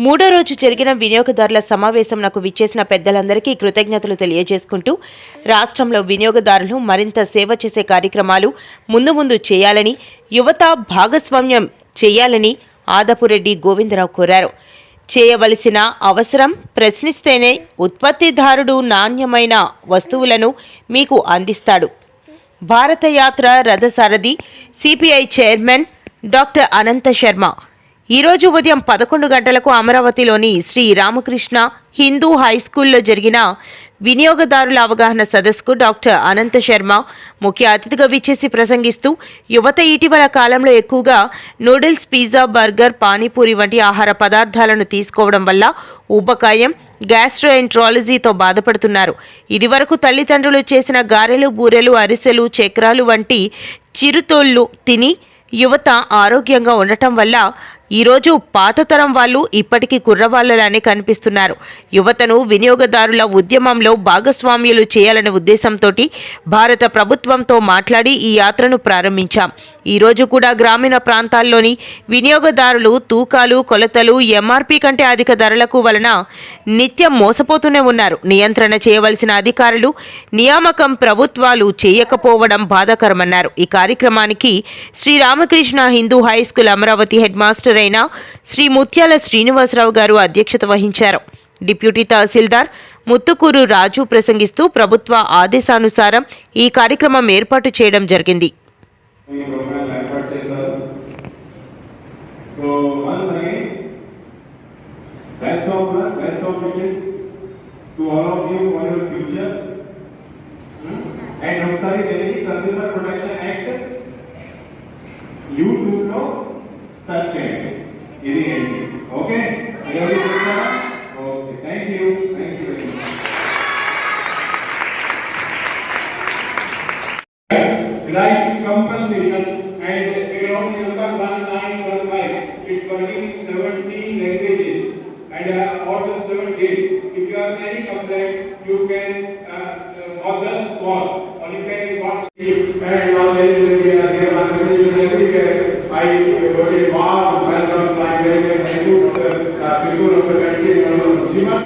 మూడో రోజు జరిగిన వినియోగదారుల సమావేశం నాకు విచ్చేసిన పెద్దలందరికీ కృతజ్ఞతలు తెలియజేసుకుంటూ రాష్ట్రంలో వినియోగదారులు మరింత సేవ చేసే కార్యక్రమాలు ముందు చేయాలని, యువత భాగస్వామ్యం చేయాలని ఆదపురెడ్డి గోవిందరావు కోరారు. చేయవలసిన అవసరం ప్రశ్నిస్తేనే ఉత్పత్తిదారుడు నాణ్యమైన వస్తువులను మీకు అందిస్తాడు. భారత యాత్ర రథసారథి సిపిఐ చైర్మన్ డాక్టర్ అనంత శర్మ ఈరోజు ఉదయం 11 గంటలకు అమరావతిలోని శ్రీ రామకృష్ణ హిందూ హైస్కూల్లో జరిగిన వినియోగదారుల అవగాహన సదస్సుకు డాక్టర్ అనంత శర్మ ముఖ్య అతిథిగా విచ్చేసి ప్రసంగిస్తూ యువత ఇటీవల కాలంలో ఎక్కువగా నూడిల్స్, పిజ్జా, బర్గర్, పానీపూరి వంటి ఆహార పదార్థాలను తీసుకోవడం వల్ల ఊబకాయం, గ్యాస్ట్రోఎంట్రాలజీతో బాధపడుతున్నారు. ఇదివరకు తల్లిదండ్రులు చేసిన గారెలు, బూరెలు, అరిసెలు, చక్రాలు వంటి చిరుతోళ్లు తిని యువత ఆరోగ్యంగా ఉండటం వల్ల ఈరోజు పాతతరం వాళ్ళు ఇప్పటికీ కుర్రవాళ్లలానే కనిపిస్తున్నారు. యువతను వినియోగదారుల ఉద్యమంలో భాగస్వామ్యులు చేయాలనే ఉద్దేశంతో భారత ప్రభుత్వంతో మాట్లాడి ఈ యాత్రను ప్రారంభించాం. ఈరోజు కూడా గ్రామీణ ప్రాంతాల్లోని వినియోగదారులు తూకాలు, కొలతలు, ఎంఆర్పీ కంటే అధిక ధరలకు వలన నిత్యం మోసపోతూనే ఉన్నారు. నియంత్రణ చేయవలసిన అధికారులు, నియామకం ప్రభుత్వాలు చేయకపోవడం బాధాకరమన్నారు. ఈ కార్యక్రమానికి Shri Ramakrishna Hindu high school Amaravati head master అయిన శ్రీ ముత్యాల శ్రీనివాసరావు గారు అధ్యక్షత వహించారు. డిప్యూటీ తహసీల్దార్ ముత్తుకూరు రాజు ప్రసంగిస్తూ ప్రభుత్వ ఆదేశానుసారం ఈ కార్యక్రమం ఏర్పాటు చేయడం జరిగింది. Okay? Okay, thank you very much. Right compensation and around 1915, it's working in 17 languages and order 7 days. If you have any complaint, you can just call or you can WhatsApp and all the everywhere. I